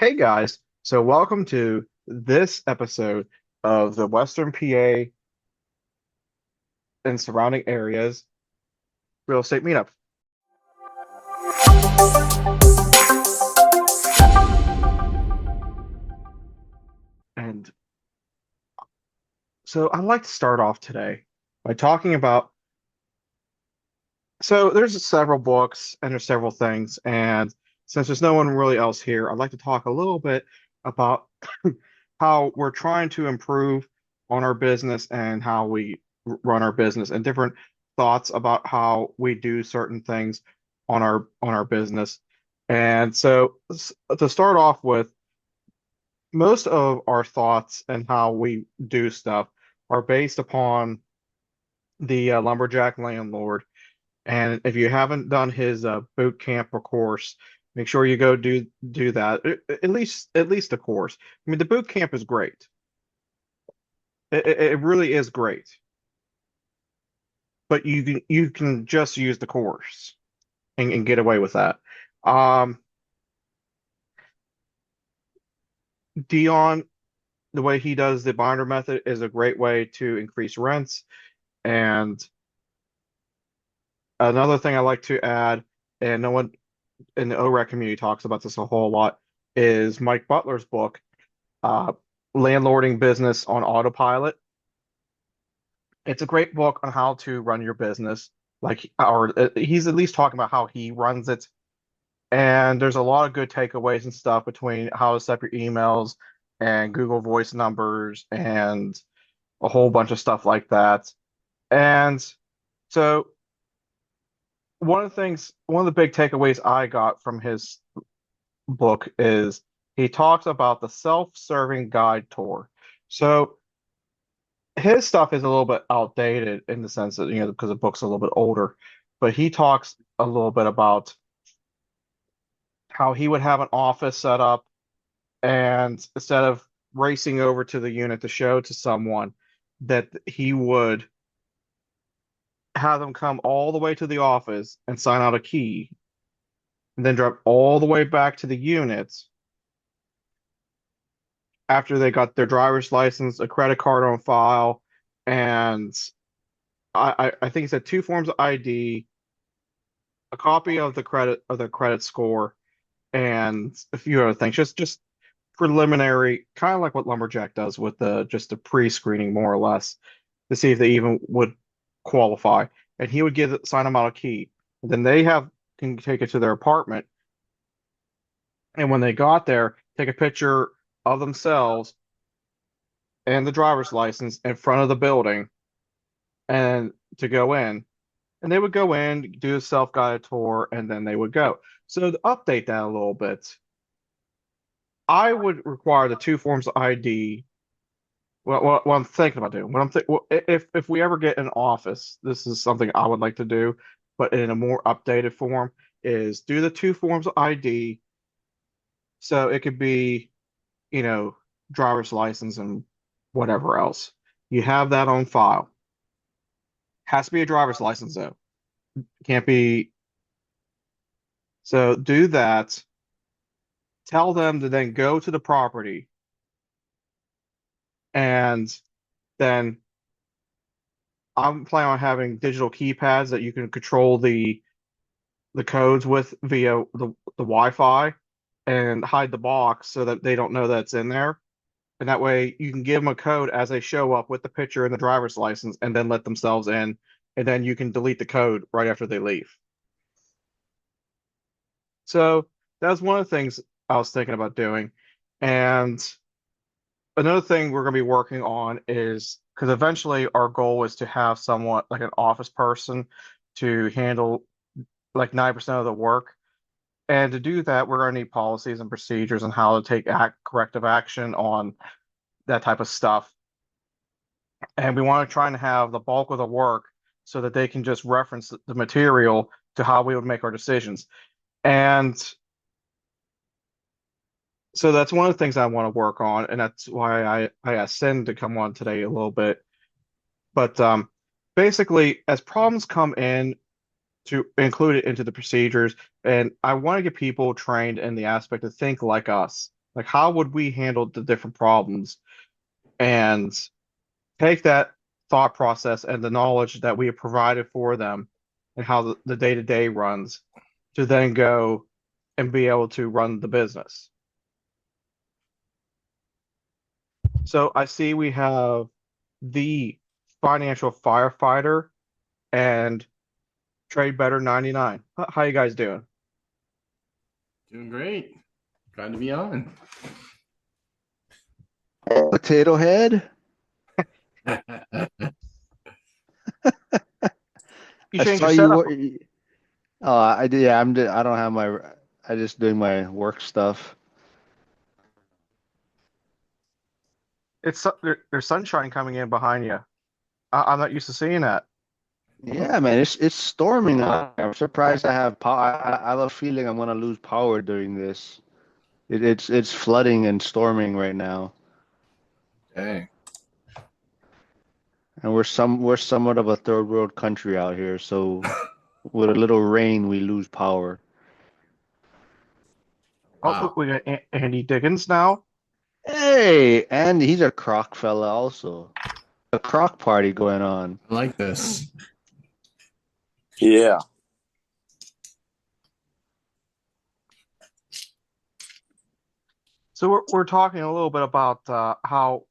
Hey guys, so welcome to this episode of the Western PA and surrounding areas real estate meetup. And so I'd like to start off today by talking about, so there's several books and there's several things, and since there's no one really else here, I'd like to talk a little bit about how we're trying to improve on our business and how we run our business and different thoughts about how we do certain things on our business. And so to start off with, most of our thoughts and how we do stuff are based upon the lumberjack landlord. And if you haven't done his boot camp or course, make sure you go do that. At least the course. I mean, the boot camp is great. It really is great. But you can just use the course and get away with that. Um, Dion, the way he does the binder method is a great way to increase rents. And another thing I like to add, and no one in the OREC community talks about this a whole lot, is Mike Butler's book, uh, Landlording Business on Autopilot. It's a great book on how to run your business. He's at least talking about how he runs it. And there's a lot of good takeaways and stuff between how to set up your emails and Google Voice numbers and a whole bunch of stuff like that. And so one of the big takeaways I got from his book is he talks about the self-serving guide tour. So his stuff is a little bit outdated in the sense that, because the book's a little bit older, but he talks a little bit about how he would have an office set up, and instead of racing over to the unit to show to someone, that he would have them come all the way to the office and sign out a key, and then drive all the way back to the unit after they got their driver's license, a credit card on file, and I think he said two forms of ID, a copy of the credit score, and a few other things. Just preliminary, kind of like what Lumberjack does with the just a pre-screening more or less to see if they even would qualify. And he would sign them out a key. And then they can take it to their apartment. And when they got there, take a picture of themselves and the driver's license in front of the building and to go in. And they would go in, do a self-guided tour, and then they would go. So to update that a little bit, I would require the two forms of ID. What I'm thinking about doing, if we ever get an office, this is something I would like to do, but in a more updated form, is do the two forms of ID. So it could be, you know, driver's license and whatever else. You have that on file. Has to be a driver's license though. Can't be. So do that. Tell them to then go to the property and then I'm planning on having digital keypads that you can control the codes with via the Wi-Fi and hide the box so that they don't know that's in there. And that way you can give them a code as they show up with the picture and the driver's license and then let themselves in. And then you can delete the code right after they leave. So that was one of the things I was thinking about doing. And another thing we're going to be working on is because eventually our goal is to have someone like an office person to handle like 90% of the work. And to do that, we're going to need policies and procedures on how to take corrective action on that type of stuff. And we want to try and have the bulk of the work so that they can just reference the material to how we would make our decisions. And so that's one of the things I want to work on, and that's why I asked Sin to come on today a little bit. But basically, as problems come in, to include it into the procedures, and I want to get people trained in the aspect to think like us. Like, how would we handle the different problems and take that thought process and the knowledge that we have provided for them and how the day-to-day runs to then go and be able to run the business. So I see we have the financial firefighter and Trade Better 99. How you guys doing? Doing great. Glad to be on. Potato Head. You I changed your saw you. setup. Oh, I did. Yeah, I don't have my. I just doing my work stuff. There's sunshine coming in behind you. I'm not used to seeing that. Yeah, man, it's storming out. I'm surprised I have power. I have a feeling I'm gonna lose power during this. It's flooding and storming right now, Dang. and we're somewhat of a third world country out here. So with a little rain, we lose power. Oh, Wow. we got Andy Diggins now. Hey, and he's a croc fella also. A croc party going on. I like this. Yeah. So we're talking a little bit about how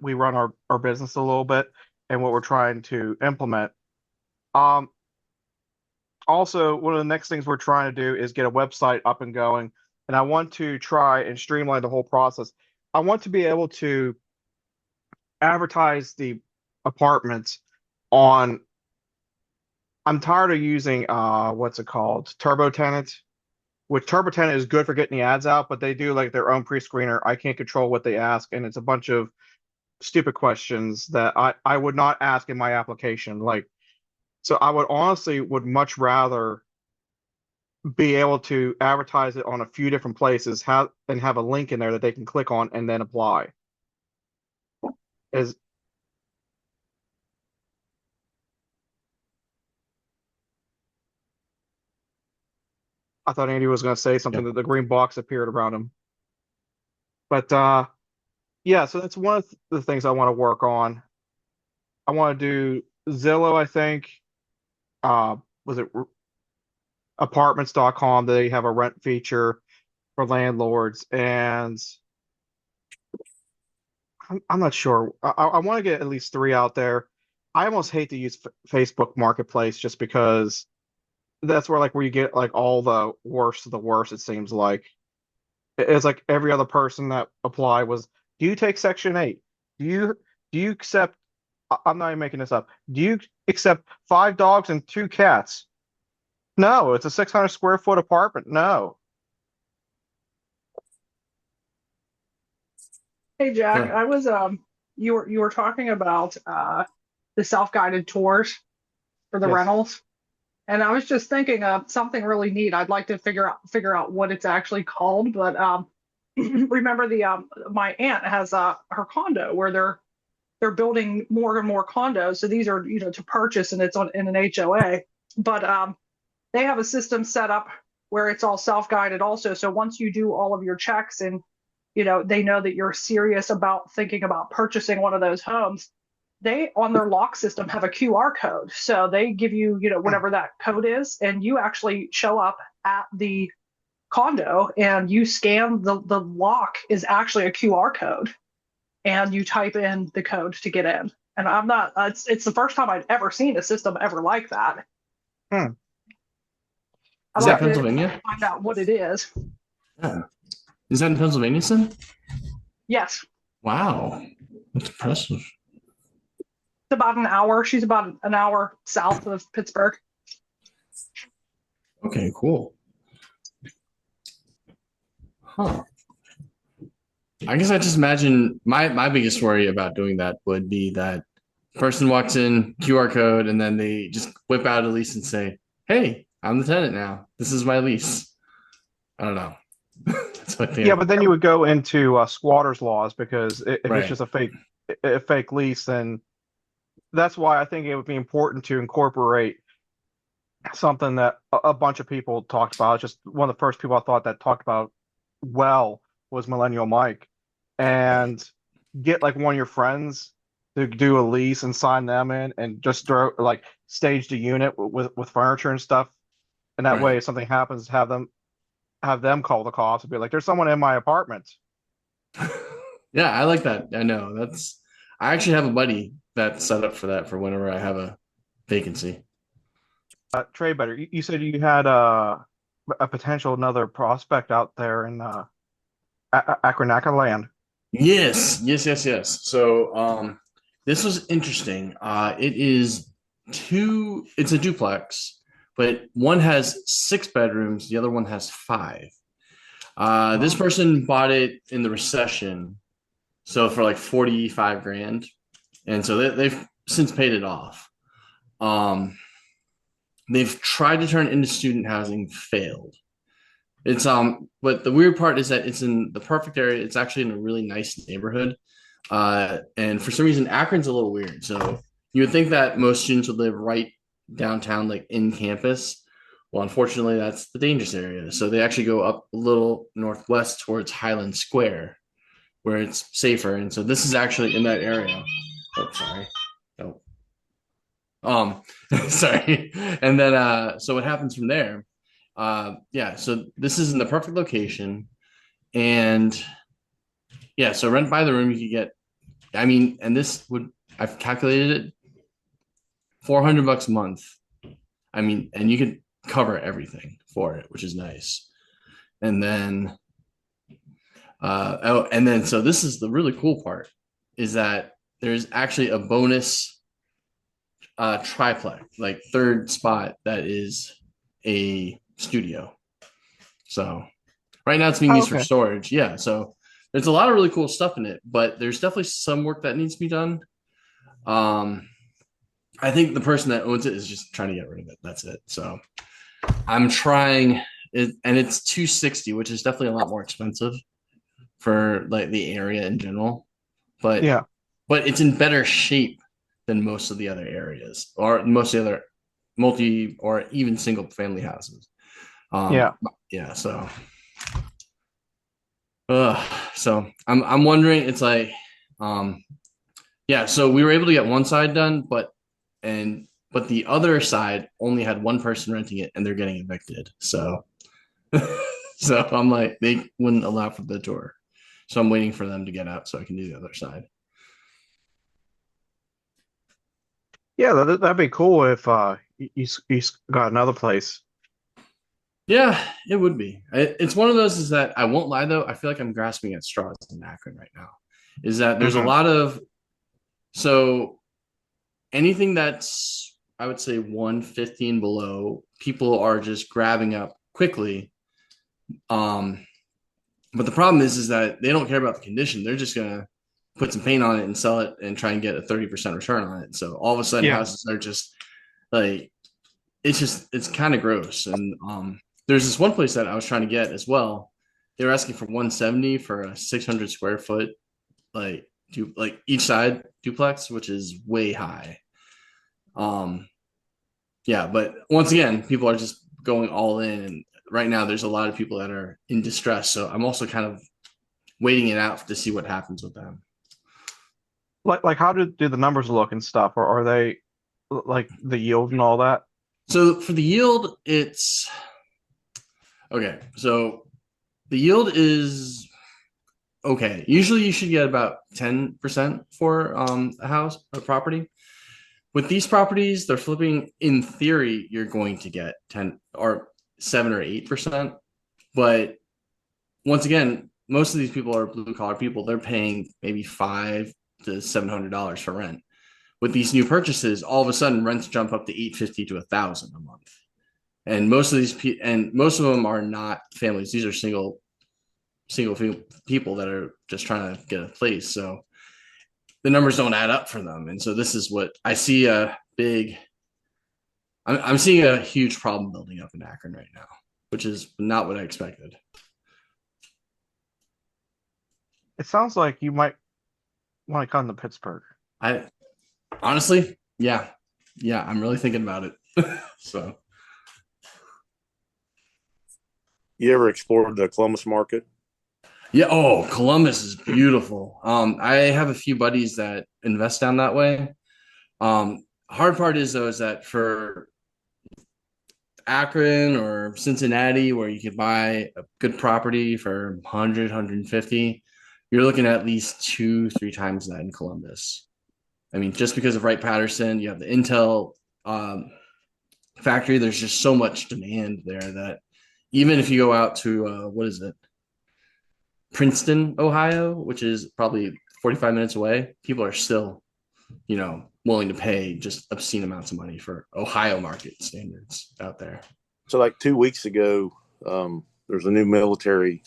we run our business a little bit and what we're trying to implement. Um, Also, one of the next things we're trying to do is get a website up and going, and I want to try and streamline the whole process. I want to be able to advertise the apartments on. I'm tired of using what's it called? Turbo Tenant. Which Turbo Tenant is good for getting the ads out, but they do like their own pre-screener. I can't control what they ask, and it's a bunch of stupid questions that I would not ask in my application. Like, so I would honestly would much rather be able to advertise it on a few different places, have a link in there that they can click on and then apply. Is I thought Andy was going to say Yeah. something that the green box appeared around him. But yeah, so that's one of the things I want to work on. I want to do Zillow, I think. Uh, was it apartments.com? They have a rent feature for landlords, and I'm not sure. I want to get at least three out there. I almost hate to use Facebook Marketplace just because that's where you get like all the worst of the worst, it seems like. It's like every other person that applied was, do you take Section 8? Do you accept I'm not even making this up. Do you accept five dogs and two cats? No, it's a 600 square foot apartment. No. Hey Jack, Sure. I was you were talking about the self-guided tours for the Yes. rentals, and I was just thinking of something really neat. I'd like to figure out what it's actually called, but remember the my aunt has her condo where they're building more and more condos. So these are to purchase, and it's on in an HOA, but they have a system set up where it's all self-guided also. So once you do all of your checks and they know that you're serious about thinking about purchasing one of those homes, they on their lock system have a QR code. So they give you, whatever that code is, and you actually show up at the condo and you scan the lock is actually a QR code and you type in the code to get in. And I'm not it's the first time I'd ever seen a system ever like that. Hmm. I'd Is Yeah. that like to Pennsylvania? find out what it is. Yeah. Is that in Pennsylvania, son? Yes. Wow. That's impressive. It's about an hour. She's about an hour south of Pittsburgh. Okay, cool. Huh. I guess I just imagine my biggest worry about doing that would be that person walks in, QR code, and then they just whip out a lease and say, "Hey, I'm the tenant now. This is my lease." I don't know. That's what Yeah, they but then you would go into squatters laws because if it's right. just a fake lease, then that's why I think it would be important to incorporate something that a bunch of people talked about. It's just one of the first people I thought that talked about well was Millennial Mike, and get like one of your friends to do a lease and sign them in, and just throw like stage the unit with furniture and stuff. And that way, Right. if something happens, have them call the cops and be like, "There's someone in my apartment." Yeah, I like that. I know that's. I actually have a buddy that's set up for that for whenever I have a vacancy. Trade better. You said you had a potential another prospect out there in Akronaka land. Yes, yes, yes, yes. So, this was interesting. It is two. It's a duplex, but one has 6 bedrooms. The other one has 5. This Oh, person bought it in the recession, so for like 45 grand, and so they've since paid it off. Um, they've tried to turn it into student housing, failed. It's but the weird part is that it's in the perfect area. It's actually in a really nice neighborhood. And for some reason, Akron's a little weird. So you would think that most students would live right downtown, like in campus. Well, unfortunately, that's the dangerous area. So they actually go up a little northwest towards Highland Square, where it's safer. And so this is actually in that area. Oh, sorry. Oh, um, sorry. And then so what happens from there? Yeah, so this is in the perfect location. And yeah, so rent by the room you could get, I mean, and this would, I've calculated it, $400 a month. I mean, and you could cover everything for it, which is nice. And then oh, and then so this is the really cool part is that there's actually a bonus triplex, like third spot that is a studio. So right now it's being oh, used for okay. storage. Yeah. So there's a lot of really cool stuff in it, but there's definitely some work that needs to be done. Um, I think the person that owns it is just trying to get rid of it. That's it. So I'm trying it, and it's 260, which is definitely a lot more expensive for like the area in general. But Yeah, it's in better shape than most of the other areas or most of the other multi or even single family houses. yeah. Yeah, so I'm wondering. It's like, um, yeah. So we were able to get one side done, but the other side only had one person renting it, and they're getting evicted. So so I'm like, they wouldn't allow for the tour. So I'm waiting for them to get out so I can do the other side. Yeah, that'd be cool if you got another place. Yeah, it would be. It's one of those is that I won't lie though. I feel like I'm grasping at straws in Akron right now. Is that there's a Hmm. lot of so anything that's I would say 115 below, people are just grabbing up quickly. Um, but the problem is that they don't care about the condition. They're just gonna put some paint on it and sell it and try and get a 30% return on it. So all of a sudden Yeah. houses are just like it's kind of gross. And there's this one place that I was trying to get as well. They were asking for 170 for a 600 square foot, like like each side duplex, which is way high. Um, yeah, but once again, people are just going all in, and right now there's a lot of people that are in distress. So I'm also kind of waiting it out to see what happens with them. Like how do the numbers look and stuff, or are they like the yield and all that? So for the yield, it's okay. So the yield is okay. Usually you should get about 10% for a house or property. With these properties, they're flipping. In theory, you're going to get 10 or 7 or 8%. But once again, most of these people are blue collar people. They're paying maybe $500 to $700 for rent. With these new purchases, all of a sudden rents jump up to 850 to 1,000 a month. And most of them are not families. These are single people that are just trying to get a place. So the numbers don't add up for them. And so this is what I see I'm seeing a huge problem building up in Akron right now, which is not what I expected. It sounds like you might want to come to Pittsburgh. I honestly, yeah, I'm really thinking about it. So You ever explored the Columbus market? Yeah. Oh, Columbus is beautiful. I have a few buddies that invest down that way. Hard part is though is that for Akron or Cincinnati, where you could buy a good property for 100, you're looking at least two, three times that in Columbus. I mean, just because of Wright Patterson, you have the Intel factory. There's just so much demand there that even if you go out to what is it, Princeton, Ohio, which is probably 45 minutes away, people are still, willing to pay just obscene amounts of money for Ohio market standards out there. So like 2 weeks ago, there's a new military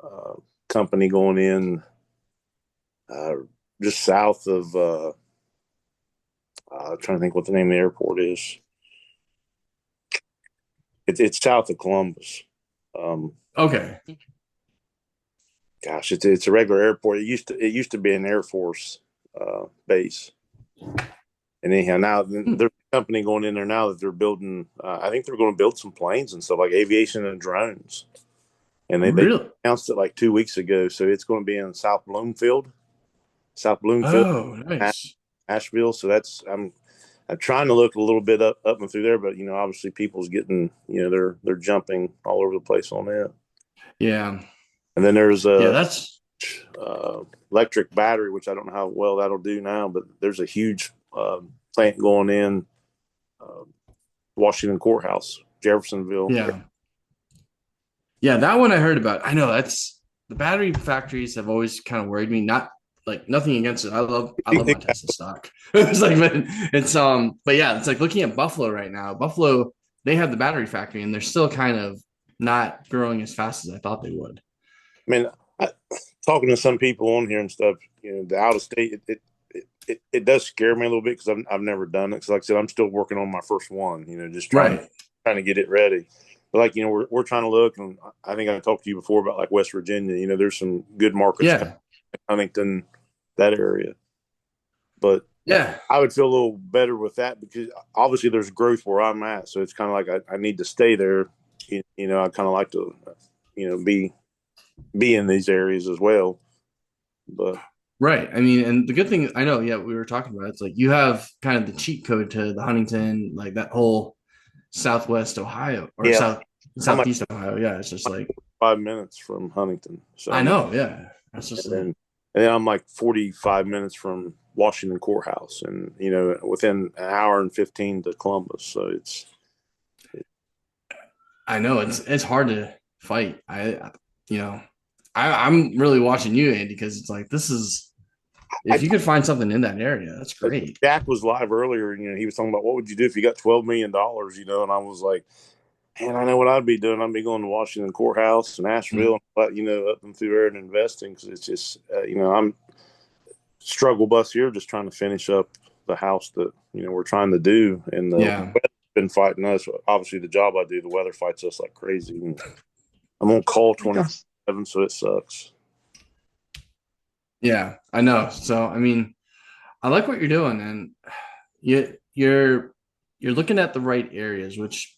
uh, company going in uh, just south of. Trying to think what the name of the airport is. It's south of Columbus. Um, Okay. Gosh, it's a regular airport. It used to be an Air Force base. And anyhow, now there's a company going in there now that they're building. I think they're going to build some planes and stuff like aviation and drones. And they Really? announced it like 2 weeks ago. So it's going to be in South Bloomfield, Oh, nice. Asheville. So I'm trying to look a little bit up and through there, but obviously people's getting they're jumping all over the place on that. Yeah. And then there's Yeah, a that's electric battery, which I don't know how well that'll do now, but there's a huge plant going in uh, Washington Courthouse, Jeffersonville. yeah. Yeah, that one I heard about. I know that's the battery factories have always kind of worried me. Not like nothing against it. I love my Tesla stock. It's like but yeah, it's like looking at Buffalo right now. Buffalo, they have the battery factory and they're still kind of not growing as fast as I thought they would. I mean, talking to some people on here and stuff, the out of state, it does scare me a little bit because I've never done it. Because like I said, I'm still working on my first one. Just trying Right. trying to get it ready. But like we're trying to look, and I think I talked to you before about like West Virginia. There's some good markets, Yeah. Huntington, that area. But Yeah. I would feel a little better with that because obviously there's growth where I'm at, so it's kind of like I need to stay there. I kind of like to, be in these areas as well. But Right. I mean, and the good thing I know, yeah, we were talking about it's like you have kind of the cheat code to the Huntington, like that whole Southwest Ohio or yeah, I'm like Southeast Ohio. Yeah, it's just like 5 minutes from Huntington, so I know. Yeah, that's just and then I'm like 45 minutes from Washington Courthouse, and within an hour and 15 to Columbus. So I know it's hard to fight. You know I'm really watching you, Andy, because it's like this is I if you could find something in that area, that's great. Jack was live earlier, and he was talking about what would you do if you got $12 million, and I was like, man, I know what I'd be doing. I'd be going to Washington Courthouse and Mm. Asheville, but up and through there and investing because it's just I'm struggle bus here, just trying to finish up the house that we're trying to do, and the Yeah, weather's been fighting us. Obviously, the job I do, the weather fights us like crazy. And I'm on call 24/7, so it sucks. yeah, I know. So I mean, I like what you're doing, and you're you're looking at the right areas, which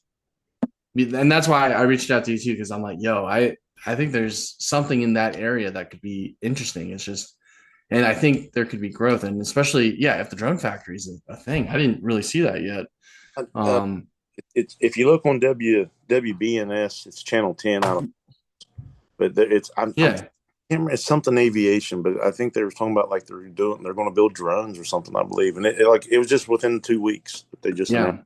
and that's why I reached out to you too, because I'm like, yo, I think there's something in that area that could be interesting. It's just, and I think there could be growth, and especially, yeah, if the drone factory is a thing, I didn't really see that yet. Uh, Um, it's if you look on WBNS, it's channel 10 out of, but yeah, it's something aviation, but I think they were talking about like they're going to build drones or something, I believe, and it was just within 2 weeks that they just announced. yeah.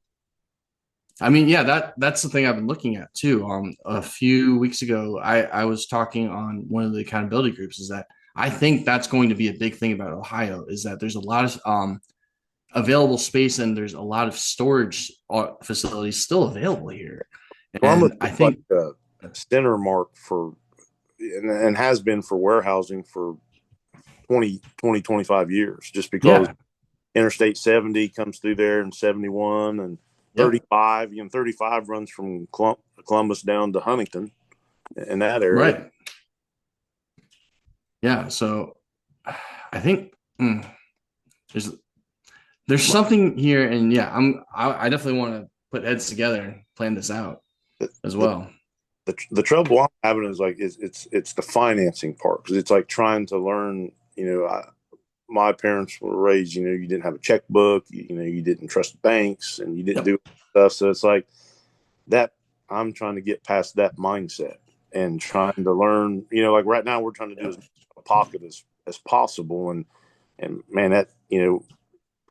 I mean, yeah, that's the thing I've been looking at too. A few weeks ago, I was talking on one of the accountability groups. Is that I think that's going to be a big thing about Ohio is that there's a lot of available space and there's a lot of storage facilities still available here. Columbus And I is like think, a center mark for and has been for warehousing for 25 years, just because yeah, Interstate 70 comes through there and 71 and yep, 35. 35 runs from Columbus down to Huntington in that area. right. Yeah. So I think there's something here, and yeah, I definitely want to put heads together and plan this out The, as the well. the trouble I'm having is like it's the financing part because it's like trying to learn. My parents were raised. You didn't have a checkbook. You didn't trust banks, and you didn't do stuff. So it's like that. I'm trying to get past that mindset and trying to learn. Like right now we're trying to do as much a pocket as possible, and man, that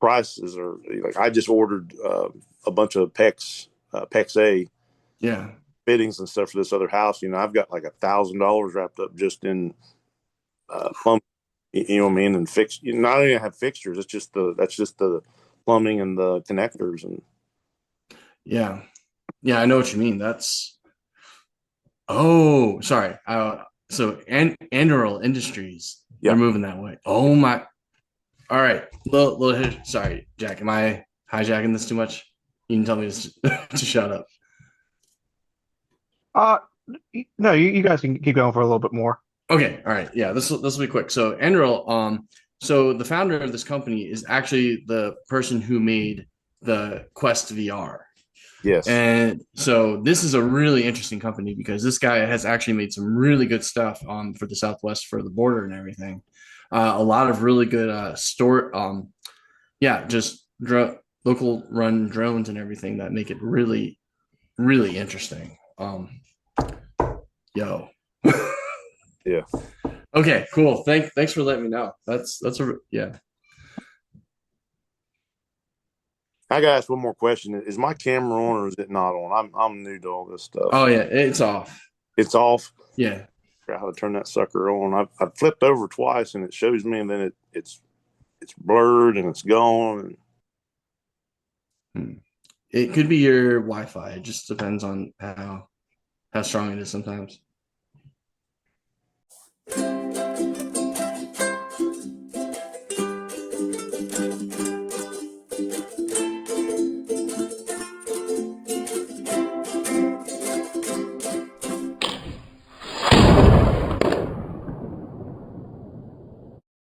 prices are like I just ordered a bunch of PEX A Yeah. fittings and stuff for this other house. I've got like $1,000 wrapped up just in plumbing. You know what I mean? And fix. Not only have fixtures, that's just the plumbing and the connectors and. Yeah. Yeah, I know what you mean. Oh, sorry. So Anduril Industries, they're moving that way. Oh my. All right. Sorry, Jack. Am I hijacking this too much? You can tell me to shut up. No, you guys can keep going for a little bit more. Okay. All right. Yeah, this will be quick. So Anduril, so the founder of this company is actually the person who made the Quest VR. Yes. And so this is a really interesting company because this guy has actually made some really good stuff for the Southwest for the border and everything. A lot of really good local run drones and everything that make it really, really interesting. Yo. Yeah. Okay, cool. Thanks for letting me know. Yeah. I gotta ask one more question. Is my camera on or is it not on? I'm new to all this stuff. Oh yeah, it's off. It's off. Yeah. I forgot how to turn that sucker on. I've flipped over twice and it shows me, and then it's blurred and it's gone. It could be your Wi-Fi. It just depends on how strong it is sometimes.